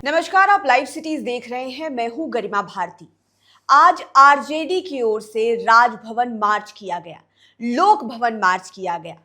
नमस्कार, आप live cities देख रहे हैं। मैं हूं गरिमा भारती। आज आरजेडी की ओर से राजभवन मार्च किया गया, लोक भवन मार्च किया गया।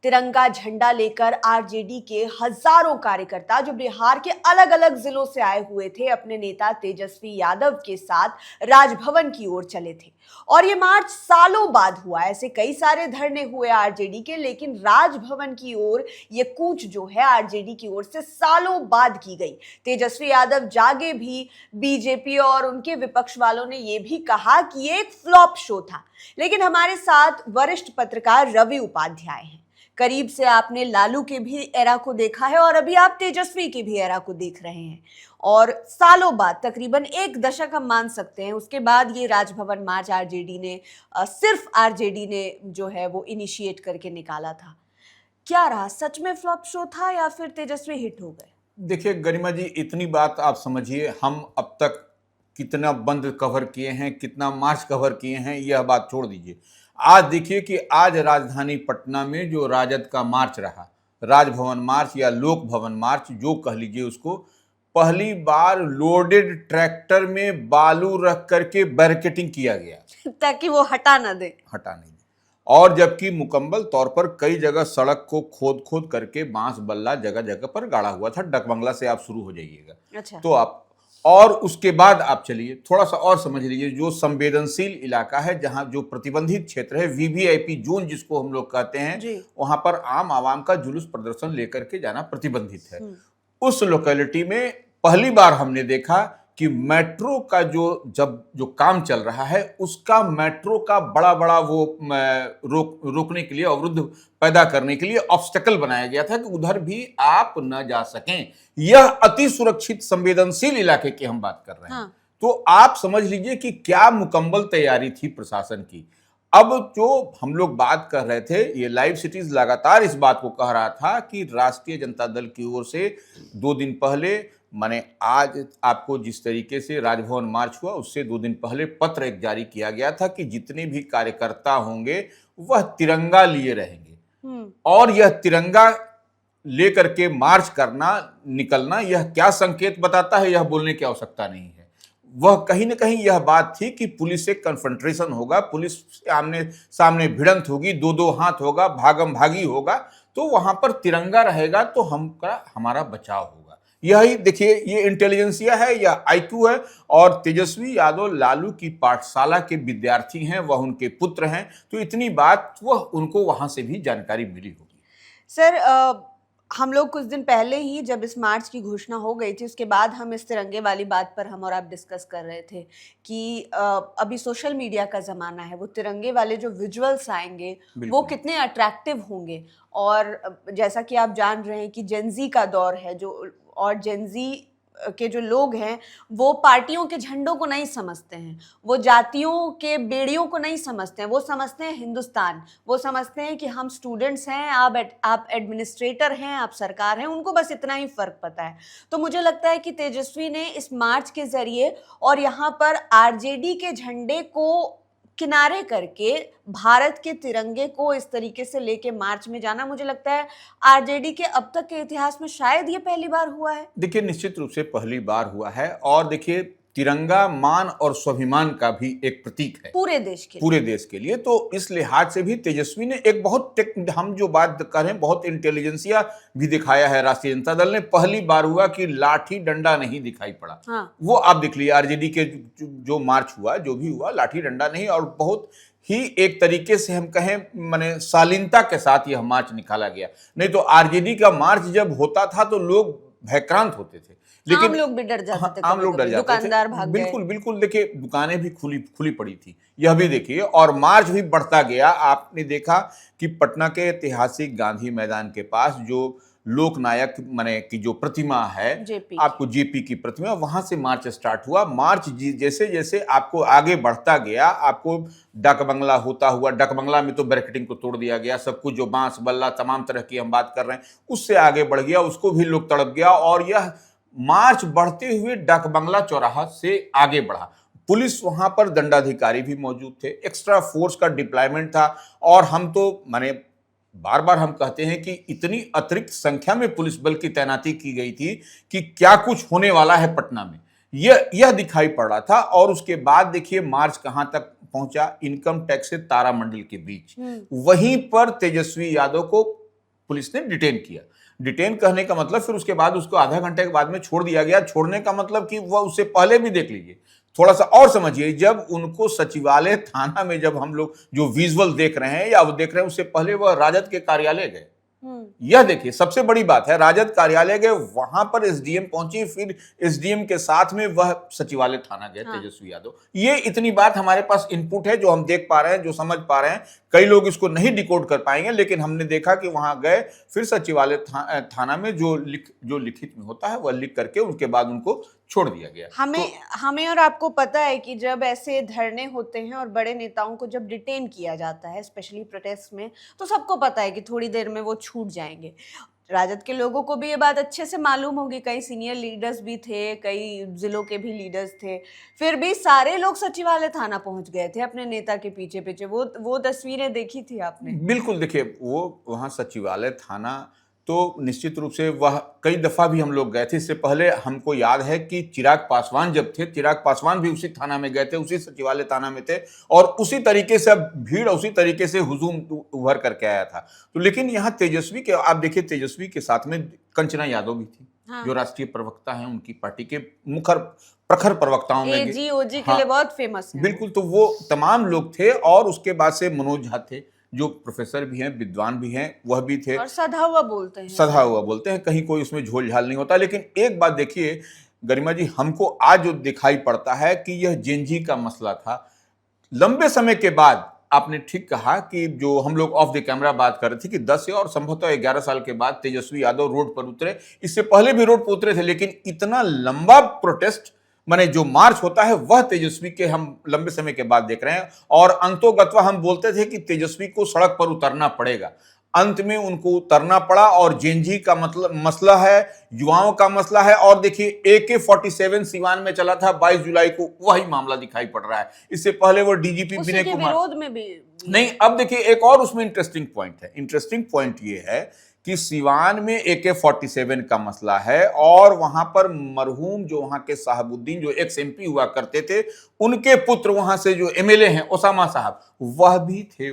तिरंगा झंडा लेकर आरजेडी के हजारों कार्यकर्ता जो बिहार के अलग अलग जिलों से आए हुए थे, अपने नेता तेजस्वी यादव के साथ राजभवन की ओर चले थे। और ये मार्च सालों बाद हुआ। ऐसे कई सारे धरने हुए आरजेडी के, लेकिन राजभवन की ओर ये कूच जो है आरजेडी की ओर से सालों बाद की गई। तेजस्वी यादव जागे भी, बीजेपी और उनके विपक्ष वालों ने ये भी कहा कि ये एक फ्लॉप शो था। लेकिन हमारे साथ वरिष्ठ पत्रकार रवि उपाध्याय हैं। करीब से आपने लालू के भी एरा को देखा है और अभी आप तेजस्वी के भी एरा को देख रहे हैं। और सालों बाद, तकरीबन एक दशक हम मान सकते हैं, उसके बाद ये राजभवन मार्च आरजेडी ने सिर्फ आरजेडी ने जो है वो इनिशिएट करके निकाला था। क्या रहा, सच में फ्लॉप शो था या फिर तेजस्वी हिट हो गए? देखिए गरिमा जी, इतनी बात आप समझिए, हम अब तक कितना बंद कवर किए हैं, कितना मार्च कवर किए हैं, यह बात छोड़ दीजिए। आज देखिए कि आज राजधानी पटना में जो राजद का मार्च रहा, राजभवन मार्च या लोक भवन मार्च जो कह लीजिए उसको, पहली बार लोडेड ट्रैक्टर में बालू रख करके बैरिकेटिंग किया गया ताकि वो हटा नहीं दे। और जबकि मुकम्मल तौर पर कई जगह सड़क को खोद खोद करके बांस बल्ला जगह जगह पर गाड़ा हुआ था। डकबंगला से आप शुरू हो जाइएगा। अच्छा। तो आप और उसके बाद आप चलिए, थोड़ा सा और समझ लीजिए, जो संवेदनशील इलाका है, जहां जो प्रतिबंधित क्षेत्र है, वीवीआईपी जोन जिसको हम लोग कहते हैं, वहां पर आम आवाम का जुलूस प्रदर्शन लेकर के जाना प्रतिबंधित है। उस लोकेलिटी में पहली बार हमने देखा कि मेट्रो का जो काम चल रहा है, उसका मेट्रो का बड़ा बड़ा वो रोकने के लिए, अवरुद्ध पैदा करने के लिए ऑब्स्टेकल बनाया गया था कि उधर भी आप न जा सकें। यह अति सुरक्षित संवेदनशील इलाके की हम बात कर रहे हैं। तो आप समझ लीजिए कि क्या मुकम्मल तैयारी थी प्रशासन की। अब जो हम लोग बात कर रहे थे, ये लाइव सिटीज लगातार इस बात को कह रहा था कि राष्ट्रीय जनता दल की ओर से 2 दिन पहले, माने आज आपको जिस तरीके से राजभवन मार्च हुआ, उससे 2 दिन पहले पत्र एक जारी किया गया था कि जितने भी कार्यकर्ता होंगे वह तिरंगा लिए रहेंगे। और यह तिरंगा लेकर के मार्च करना, निकलना, यह क्या संकेत बताता है, यह बोलने की आवश्यकता नहीं है। वह कहीं ना कहीं यह बात थी कि पुलिस से कन्फ्रंटेशन होगा, पुलिस आमने सामने भिड़ंत होगी, 2-2 हाथ होगा, भागम भागी होगा, तो वहां पर तिरंगा रहेगा तो हमारा बचाव होगा। यही देखिए, ये इंटेलिजेंसिया है या आईक्यू है। और तेजस्वी यादव लालू की पाठशाला के विद्यार्थी हैं, वह उनके पुत्र हैं, तो इतनी बात वह उनको वहां से भी जानकारी मिली होगी। सर, हम लोग कुछ दिन पहले ही जब इस मार्च की घोषणा हो गई थी, उसके बाद हम इस तिरंगे वाली बात पर हम और आप डिस्कस कर रहे थे कि अभी सोशल मीडिया का ज़माना है, वो तिरंगे वाले जो विजुअल्स आएंगे वो कितने अट्रैक्टिव होंगे। और जैसा कि आप जान रहे हैं कि जेनजी का दौर है, जो और जेनजी के जो लोग हैं वो पार्टियों के झंडों को नहीं समझते हैं, वो जातियों के बेड़ियों को नहीं समझते हैं, वो समझते हैं हिंदुस्तान, वो समझते हैं कि हम स्टूडेंट्स हैं, आप एडमिनिस्ट्रेटर हैं, आप सरकार हैं, उनको बस इतना ही फर्क पता है। तो मुझे लगता है कि तेजस्वी ने इस मार्च के जरिए और यहाँ पर आरजेडी के झंडे को किनारे करके भारत के तिरंगे को इस तरीके से लेके मार्च में जाना, मुझे लगता है आरजेडी के अब तक के इतिहास में शायद ये पहली बार हुआ है। देखिए, निश्चित रूप से पहली बार हुआ है। और देखिए, तिरंगा मान और स्वाभिमान का भी एक प्रतीक है पूरे देश के लिए। तो इस लिहाज से भी तेजस्वी ने एक बहुत हम जो बात कर रहे हैं, बहुत इंटेलिजेंसिया भी दिखाया है। राष्ट्रीय जनता दल ने पहली बार हुआ कि लाठी डंडा नहीं दिखाई पड़ा। वो आप देख लीजिए, आरजेडी के जो मार्च हुआ, जो भी हुआ, लाठी डंडा नहीं, और बहुत ही एक तरीके से हम कहें, माने शालीनता के साथ यह मार्च निकाला गया। नहीं तो आरजेडी का मार्च जब होता था तो लोग भयक्रांत होते थे, लेकिन आम लोग भी डर जाते थे, आम लोग डर जाते थे, दुकानदार भाग गए। बिल्कुल बिल्कुल। देखिए, दुकानें भी खुली पड़ी थी, यह भी देखिए, और मार्च भी बढ़ता गया। आपने देखा कि पटना के ऐतिहासिक गांधी मैदान के पास जो लोकनायक माने की जो प्रतिमा है, आपको जेपी की प्रतिमा, वहां से मार्च स्टार्ट हुआ। मार्च जैसे जैसे आपको आगे बढ़ता गया, आपको डक बंगला होता हुआ, डक बंगला में तो बैरिकेडिंग को तोड़ दिया गया, सब कुछ जो बांस बल्ला तमाम तरह की हम बात कर रहे हैं, उससे आगे बढ़ गया, उसको भी लोग तड़प गया। और यह मार्च बढ़ते हुए डक बंगला चौराहा से आगे बढ़ा। पुलिस वहां पर, दंडाधिकारी भी मौजूद थे, एक्स्ट्रा फोर्स का डिप्लॉयमेंट था। और हम तो माने बार बार हम कहते हैं कि इतनी अतिरिक्त संख्या में पुलिस बल की तैनाती की गई थी कि क्या कुछ होने वाला है पटना में, यह दिखाई पड़ रहा था। और उसके बाद देखिए मार्च कहां तक पहुंचा, इनकम टैक्स से तारामंडल के बीच। वहीं पर तेजस्वी यादव को पुलिस ने डिटेन किया। डिटेन कहने का मतलब फिर उसके बाद उसको आधा घंटे के बाद में छोड़ दिया गया। छोड़ने का मतलब कि वह उससे पहले भी देख लीजिए, थोड़ा सा और समझिए, जब उनको सचिवालय थाना में जब हम लोग जो विजुअल देख रहे हैं या वो देख रहे हैं, उससे पहले वह राजद के कार्यालय गए। यह देखिए सबसे बड़ी बात है, राजद कार्यालय गए, वहां पर एसडीएम पहुंची, फिर एसडीएम के साथ में वह सचिवालय थाना गए। तेजस्वी यादव, ये इतनी बात हमारे पास इनपुट है जो हम देख पा रहे हैं, जो समझ पा रहे हैं। कई लोग इसको नहीं डिकोड कर पाएंगे, लेकिन हमने देखा कि वहां गए, फिर सचिवालय थाना में जो लिखित में होता है वह लिख करके उसके बाद उनको छोड़ दिया गया। हमें और आपको पता है कि जब ऐसे धरने होते हैं और बड़े नेताओं को जब डिटेन किया जाता है, स्पेशली प्रोटेस्ट में, तो सबको पता है कि थोड़ी देर में वो छूट जाएंगे। राजद के लोगों को भी ये बात अच्छे से मालूम होगी, कई सीनियर लीडर्स भी थे, कई जिलों के भी लीडर्स थे, फिर भी सारे लोग सचिवालय थाना पहुंच गए थे अपने नेता के पीछे पीछे। वो तस्वीरें देखी थी आपने? बिल्कुल, देखिए वो वहाँ सचिवालय थाना तो निश्चित रूप से वह कई दफा भी हम लोग गए थे। इससे पहले हमको याद है कि चिराग पासवान जब थे, चिराग पासवान भी उसी थाना में गए थे, उसी सचिवालय थाना में थे, और उसी तरीके से भीड़, उसी तरीके से हुजूम उभर करके आया था। तो लेकिन यहाँ तेजस्वी के, आप देखिए तेजस्वी के साथ में कंचना यादव भी थी। हाँ। जो राष्ट्रीय प्रवक्ता हैं, उनकी पार्टी के प्रखर प्रवक्ताओं में ओजी के लिए बहुत फेमस है। बिल्कुल, तो वो तमाम लोग थे। और उसके बाद से मनोज झा थे, जो प्रोफेसर भी हैं, विद्वान भी हैं, वह भी थे, और सधा हुआ बोलते हैं, कहीं कोई उसमें झोल झाल नहीं होता। लेकिन एक बात देखिए गरिमा जी, हमको आज जो दिखाई पड़ता है कि यह जेनजी का मसला था। लंबे समय के बाद आपने ठीक कहा कि जो हम लोग ऑफ द कैमरा बात कर रहे थे कि 10 और संभवतः 11 साल के बाद तेजस्वी यादव रोड पर उतरे। इससे पहले भी रोड पर उतरे थे, लेकिन इतना लंबा प्रोटेस्ट, माने जो मार्च होता है, वह तेजस्वी के हम लंबे समय के बाद देख रहे हैं। और अंतोगत्वा हम बोलते थे कि तेजस्वी को सड़क पर उतरना पड़ेगा, अंत में उनको उतरना पड़ा। और जेनजी का मसला है, युवाओं का मसला है। और देखिए AK-47 सिवान में चला था 22 जुलाई को, वही मामला दिखाई पड़ रहा है। इससे पहले वो डीजीपी विनय कुमार विरोध में भी नहीं। अब देखिए एक और उसमें इंटरेस्टिंग पॉइंट है। इंटरेस्टिंग पॉइंट ये है कि सिवान में AK-47 का मसला है, और वहां पर मरहूम जो वहां के साहबुद्दीन, जो एक्स MP हुआ करते थे, उनके पुत्र वहां से जो MLA हैं ओसामा साहब, वह भी थे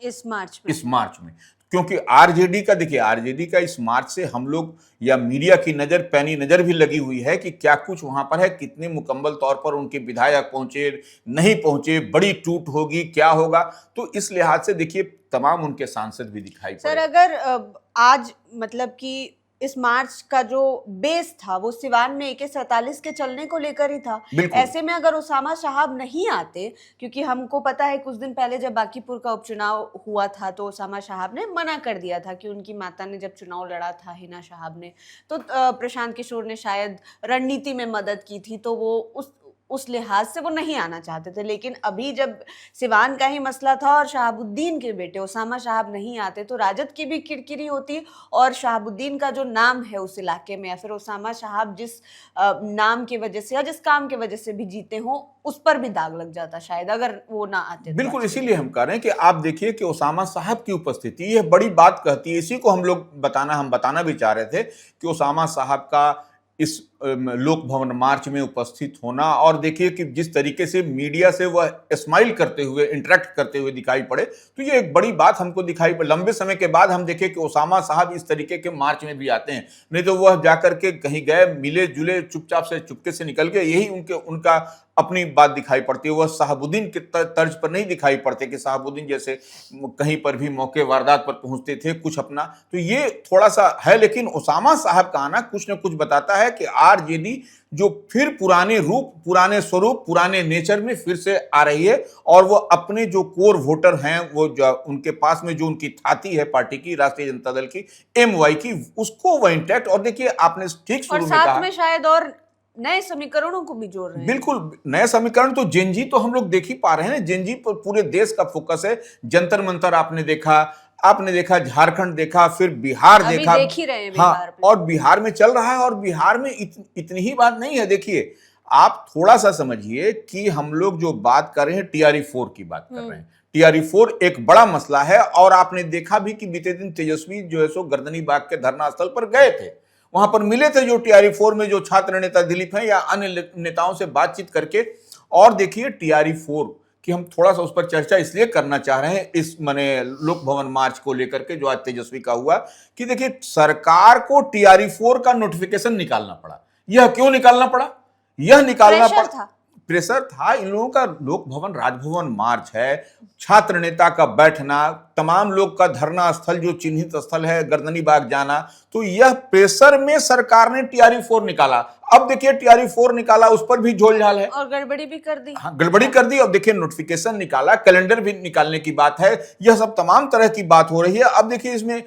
इस मार्च में। क्योंकि आरजेडी का, देखिए आरजेडी का इस मार्च से हम लोग या मीडिया की नजर, पैनी नजर भी लगी हुई है कि क्या कुछ वहां पर है, कितने मुकम्मल तौर पर उनके विधायक पहुंचे, नहीं पहुंचे, बड़ी टूट होगी, क्या होगा। तो इस लिहाज से देखिए तमाम उनके सांसद भी दिखाई पड़े। सर, अगर आज मतलब कि इस मार्च का जो बेस था वो सिवान में AK-47 के चलने को लेकर ही था, ऐसे में अगर ओसामा साहब नहीं आते, क्योंकि हमको पता है कुछ दिन पहले जब बांकीपुर का उपचुनाव हुआ था तो ओसामा साहब ने मना कर दिया था कि उनकी माता ने जब चुनाव लड़ा था, हिना साहब ने, तो प्रशांत किशोर ने शायद रणनीति में मदद की थी, तो वो उस लिहाज से वो नहीं आना चाहते थे। लेकिन अभी जब सिवान का ही मसला था और शहाबुद्दीन के बेटे ओसामा साहब नहीं आते, तो राजद की भी किरकिरी होती, और शहाबुद्दीन का जो नाम है उस इलाके में, या फिर ओसामा साहब जिस नाम की वजह से या जिस काम की वजह से भी जीते हों, उस पर भी दाग लग जाता शायद, अगर वो ना आते। बिल्कुल, इसीलिए हम कह रहे हैं कि आप देखिए कि ओसामा साहब की उपस्थिति यह बड़ी बात कहती है। इसी को हम बताना भी चाह रहे थे कि ओसामा साहब का इस लोक भवन मार्च में उपस्थित होना, और देखिए कि जिस तरीके से मीडिया से वह स्माइल करते हुए, इंटरेक्ट करते हुए दिखाई पड़े, तो ये एक बड़ी बात हमको दिखाई पड़े। लंबे समय के बाद हम देखें कि ओसामा साहब इस तरीके के मार्च में भी आते हैं। नहीं तो वह जाकर के कहीं गए, मिले जुले, चुपचाप से चुपके से निकल गए, यही उनका अपनी बात दिखाई पड़ती है। वह शहाबुद्दीन के तर्ज पर नहीं दिखाई पड़ते कि शहाबुद्दीन जैसे कहीं पर भी मौके वारदात पर पहुंचते थे, कुछ अपना, तो ये थोड़ा सा है। लेकिन ओसामा साहब का आना कुछ न कुछ बताता है कि आरजेडी जो फिर पुराने रूप, पुराने स्वरूप, पुराने नेचर में फिर से आ रही है, और वो अपने जो कोर वोटर हैं, वो जो उनके पास में जो उनकी थाती है पार्टी की, राष्ट्रीय जनता दल की, MY की, उसको वो इंटैक्ट। और देखिए आपने ठीक शुरू में कहा, साथ में शायद और नए समीकरणों को भी जोड़ रहे हैं। बिल्कुल, नए समीकरण तो जेनजी तो हम लोग देख ही पा रहे हैं। जेनजी पर पूरे देश का फोकस है। जंतर मंतर आपने देखा, झारखंड देखा, फिर बिहार देखा, देख ही रहे हैं हाँ, और बिहार में चल रहा है। और बिहार में इतनी ही बात नहीं है। देखिए आप थोड़ा सा समझिए कि हम लोग जो बात कर रहे हैं TRE 4 की बात कर रहे हैं। TRE-4 एक बड़ा मसला है। और आपने देखा भी कि बीते दिन तेजस्वी जो है सो गर्दनी बाग के धरना स्थल पर गए थे, वहां पर मिले थे जो TRE-4 में जो छात्र नेता दिलीप हैं या अन्य नेताओं से बातचीत करके। और देखिए TRE-4 कि हम थोड़ा सा उस पर चर्चा इसलिए करना चाह रहे हैं इस माने लोक भवन मार्च को लेकर के जो आज तेजस्वी का हुआ, कि देखिए सरकार को TRE-4 का नोटिफिकेशन निकालना पड़ा। यह क्यों निकालना पड़ा? यह निकालना पड़ा, प्रेशर था। इन लोगों का लोक भवन राजभवन मार्च है, छात्र नेता का बैठना, तमाम लोग का धरना स्थल जो चिन्हित स्थल है गर्दनी बाग जाना, तो यह प्रेशर में सरकार ने TRE-4 निकाला। अब देखिए TRE-4 निकाला, उस पर भी झोलझाल है और गड़बड़ी भी कर दी। हाँ, गड़बड़ी कर दी। अब देखिए नोटिफिकेशन निकाला, कैलेंडर भी निकालने की बात है, यह सब तमाम तरह की बात हो रही है। अब देखिए इसमें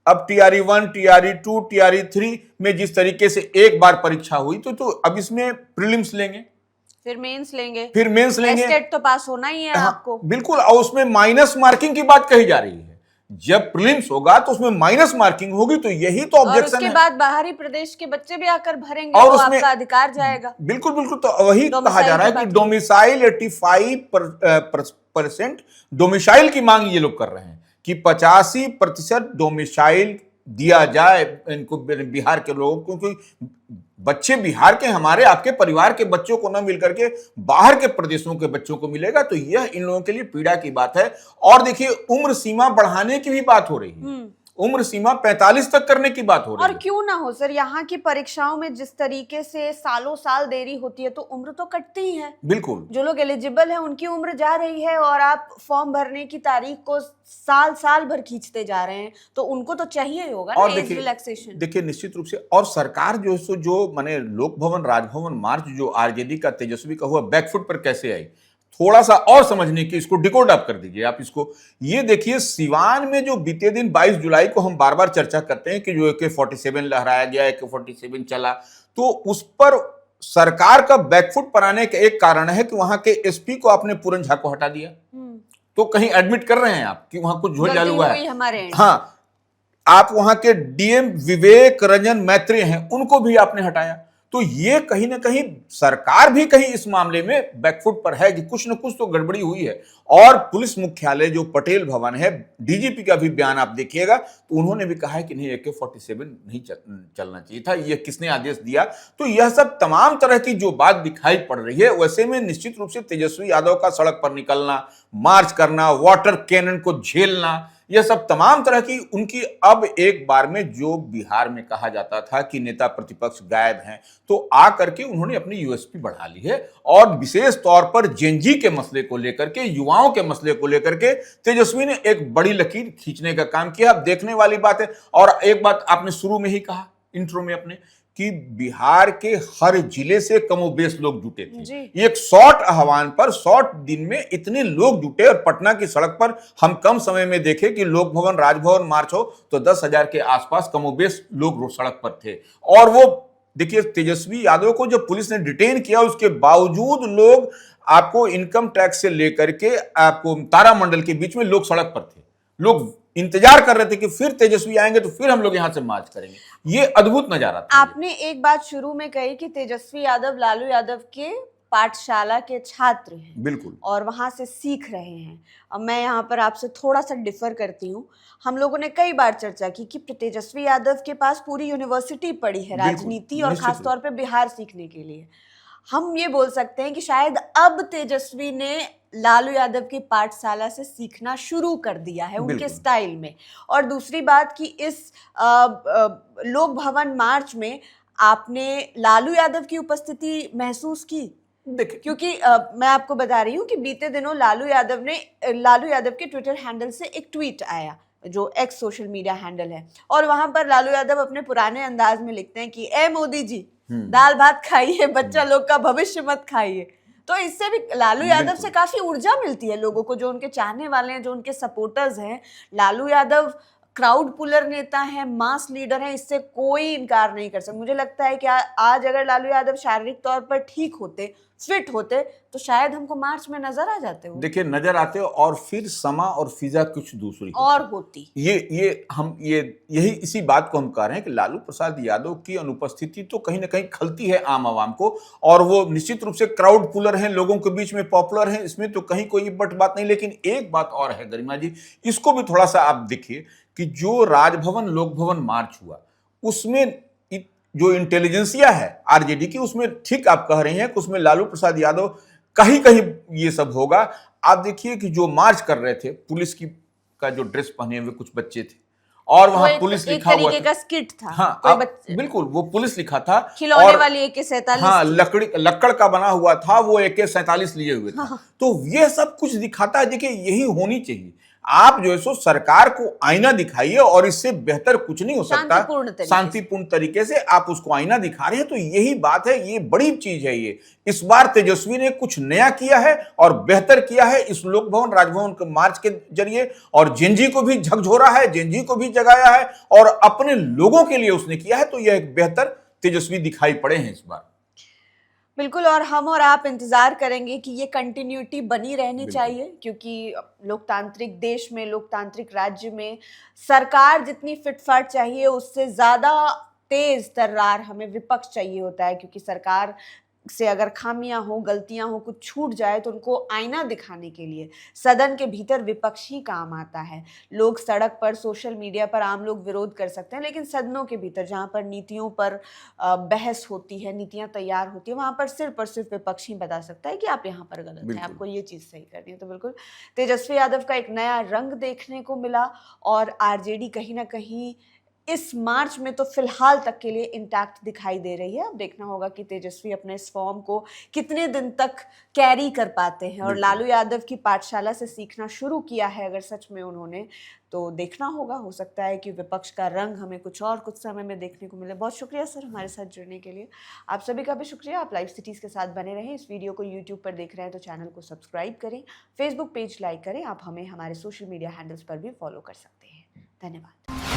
अब TRE-1, TRE-2, TRE-3 में जिस तरीके से एक बार परीक्षा हुई, तो अब इसमें प्रीलिम्स लेंगे, फिर मेंस लेंगे, फिर मेंस लेंगे। टेट तो पास होना ही है आपको। बिल्कुल। और उसमें माइनस मार्किंग की बात कही जा रही है। जब प्रीलिम्स होगा तो उसमें माइनस मार्किंग होगी, तो यही तो ऑब्जेक्शन है। उसके बाद बाहरी प्रदेश के बच्चे भी आकर भरेंगे और तो उसमें आपका अधिकार जाएगा। बिल्कुल बिल्कुल। तो वही कहा जा रहा है कि डोमिसाइल 85% डोमिसाइल की मांग ये लोग कर रहे हैं कि 85% डोमिसाइल दिया जाए इनको, बिहार के लोगों को, क्योंकि बच्चे बिहार के हमारे आपके परिवार के बच्चों को न मिलकर के बाहर के प्रदेशों के बच्चों को मिलेगा, तो यह इन लोगों के लिए पीड़ा की बात है। और देखिए उम्र सीमा बढ़ाने की भी बात हो रही है, उम्र सीमा 45 तक करने की बात हो रही है। और क्यों ना हो सर, यहाँ की परीक्षाओं में जिस तरीके से सालों साल देरी होती है तो उम्र तो कटती ही है। बिल्कुल। जो लोग एलिजिबल है उनकी उम्र जा रही है और आप फॉर्म भरने की तारीख को साल साल भर खींचते जा रहे हैं, तो उनको तो चाहिए ही होगा ना एज रिलैक्सेशन। देखिए निश्चित रूप से। और सरकार जो माने लोक भवन राजभवन मार्च जो आरजेडी का तेजस्वी का हुआ, बैकफुट पर कैसे आई, थोड़ा सा और समझने की, इसको डिकोड अप कर दीजिए आप इसको। ये देखिए सिवान में जो बीते दिन 22 जुलाई को हम बार बार चर्चा करते हैं कि जो AK-47 लहराया गया, AK-47 चला, तो उस पर सरकार का बैकफुट पर आने का एक कारण है कि वहां के SP को आपने पूरन झा को हटा दिया। तो कहीं एडमिट कर रहे हैं आप कि वहां कुछ झोल हुआ है। हाँ, आप वहां के DM विवेक रंजन मैत्री हैं, उनको भी आपने हटाया। तो ये कहीं ना कहीं सरकार भी कहीं इस मामले में बैकफुट पर है कि कुछ न कुछ तो गड़बड़ी हुई है। और पुलिस मुख्यालय जो पटेल भवन है, DGP का भी बयान आप देखिएगा, तो उन्होंने भी कहा है कि नहीं AK-47 नहीं चलना चाहिए था, ये किसने आदेश दिया। तो यह सब तमाम तरह की जो बात दिखाई पड़ रही है, वैसे में निश्चित रूप से तेजस्वी यादव का सड़क पर निकलना, मार्च करना, वाटर कैनन को झेलना, यह सब तमाम तरह की उनकी, अब एक बार में जो बिहार में कहा जाता था कि नेता प्रतिपक्ष गायब हैं, तो आकर के उन्होंने अपनी USP बढ़ा ली है। और विशेष तौर पर जेनजी के मसले को लेकर के, युवाओं के मसले को लेकर के तेजस्वी ने एक बड़ी लकीर खींचने का काम किया। अब देखने वाली बात है। और एक बात आपने शुरू में ही कहा इंट्रो में अपने, कि बिहार के हर जिले से कमोबेश लोग जुटे थे। एक शॉर्ट आह्वान पर शॉर्ट दिन में इतने लोग जुटे। और पटना की सड़क पर हम कम समय में देखे कि लोक भवन राजभवन मार्च हो तो 10,000 के आसपास कमोबेश लोग सड़क पर थे। और वो देखिए तेजस्वी यादव को जब पुलिस ने डिटेन किया, उसके बावजूद लोग आपको इनकम टैक्स से लेकर के आपको तारामंडल के बीच में लोग सड़क पर थे। लोग इंतजार कर रहे थे कि फिर तेजस्वी आएंगे तो फिर हम लोग यहां से मार्च करेंगे। ये अद्भुत नजारा था। आपने एक बात शुरू में कही कि तेजस्वी यादव लालू यादव के पाठशाला के छात्र हैं। बिल्कुल। और वहां से सीख रहे हैं। अब मैं यहाँ पर आपसे थोड़ा सा डिफर करती हूँ। हम लोगों ने कई बार चर्चा की कि तेजस्वी यादव के पास पूरी यूनिवर्सिटी पड़ी है राजनीति और खासतौर पे बिहार सीखने के लिए। हम ये बोल सकते हैं कि शायद अब तेजस्वी ने लालू यादव की पाठशाला से सीखना शुरू कर दिया है उनके स्टाइल में। और दूसरी बात कि इस लोक भवन मार्च में आपने लालू यादव की उपस्थिति महसूस की? देखिए, क्योंकि मैं आपको बता रही हूँ कि बीते दिनों लालू यादव के ट्विटर हैंडल से एक ट्वीट आया जो X सोशल मीडिया हैंडल है, और वहां पर लालू यादव अपने पुराने अंदाज में लिखते हैं कि ए मोदी जी दाल भात खाइए, बच्चा लोग का भविष्य मत खाइए। तो इससे भी लालू यादव से काफी ऊर्जा मिलती है लोगों को, जो उनके चाहने वाले हैं, जो उनके सपोर्टर्स हैं। लालू यादव क्राउड पुलर नेता है, मास लीडर है, इससे कोई इनकार नहीं कर सकता। मुझे लगता है कि आज अगर लालू यादव शारीरिक तौर पर ठीक होते, फिट होते, तो शायद हमको मार्च में नजर आ जाते हो। देखिए नजर आते हो, और फिर समा और फिजा कुछ दूसरी और होती। यही इसी बात को हम कह रहे हैं कि लालू प्रसाद यादव की अनुपस्थिति तो कहीं ना कहीं खलती है आम आवाम को, और वो निश्चित रूप से क्राउड पुलर हैं, लोगों के बीच में पॉपुलर हैं, इसमें तो कहीं कोई बट बात नहीं। लेकिन एक बात और है गरिमा जी, इसको भी थोड़ा सा आप देखिए कि जो राजभवन लोक भवन मार्च हुआ, उसमें जो इंटेलिजेंसिया है आरजेडी की, उसमें ठीक आप कह रही हैं कि उसमें लालू प्रसाद यादव कहीं कहीं ये सब होगा। आप देखिए कि जो मार्च कर रहे थे, पुलिस की का जो ड्रेस पहने हुए कुछ बच्चे थे, और वहां पुलिस लिखा हुआ था। का स्किट था। हाँ, बिल्कुल वो पुलिस लिखा था, खिलौने वाली AK-47। हाँ, लकड़ का बना हुआ था, वो AK-47 लिए हुए था। तो ये सब कुछ दिखाता है। देखिए यही होनी चाहिए। आप जो है सो सरकार को आईना दिखाइए, और इससे बेहतर कुछ नहीं हो सकता। शांतिपूर्ण तरीके से आप उसको आईना दिखा रहे हैं, तो यही बात है, ये बड़ी चीज है। ये इस बार तेजस्वी ने कुछ नया किया है और बेहतर किया है इस लोक भवन राजभवन के मार्च के जरिए, और जेनजी को भी झकझोरा है, जेनजी को भी जगाया है, और अपने लोगों के लिए उसने किया है। तो यह एक बेहतर तेजस्वी दिखाई पड़े हैं इस बार। बिल्कुल, और हम और आप इंतजार करेंगे कि ये कंटिन्यूटी बनी रहनी चाहिए, क्योंकि लोकतांत्रिक देश में, लोकतांत्रिक राज्य में सरकार जितनी फिटफाट चाहिए, उससे ज्यादा तेज तर्रार हमें विपक्ष चाहिए होता है। क्योंकि सरकार से अगर खामियां हो, गलतियां हो, कुछ छूट जाए, तो उनको आईना दिखाने के लिए सदन के भीतर विपक्ष ही काम आता है। लोग सड़क पर, सोशल मीडिया पर आम लोग विरोध कर सकते हैं, लेकिन सदनों के भीतर जहां पर नीतियों पर बहस होती है, नीतियां तैयार होती है, वहां पर सिर्फ विपक्ष ही बता सकता है कि आप यहाँ पर गलत हैं, आपको ये चीज़ सही करनी है। तो बिल्कुल तेजस्वी यादव का एक नया रंग देखने को मिला, और आरजेडी कहीं ना कहीं इस मार्च में तो फिलहाल तक के लिए इंटैक्ट दिखाई दे रही है। अब देखना होगा कि तेजस्वी अपने इस फॉर्म को कितने दिन तक कैरी कर पाते हैं, और लालू यादव की पाठशाला से सीखना शुरू किया है अगर सच में उन्होंने, तो देखना होगा। हो सकता है कि विपक्ष का रंग हमें कुछ समय में देखने को मिले। बहुत शुक्रिया सर हमारे साथ जुड़ने के लिए। आप सभी का भी शुक्रिया। आप लाइव सिटीज़ के साथ बने रहें। इस वीडियो को यूट्यूब पर देख रहे हैं तो चैनल को सब्सक्राइब करें, फेसबुक पेज लाइक करें। आप हमें हमारे सोशल मीडिया हैंडल्स पर भी फॉलो कर सकते हैं। धन्यवाद।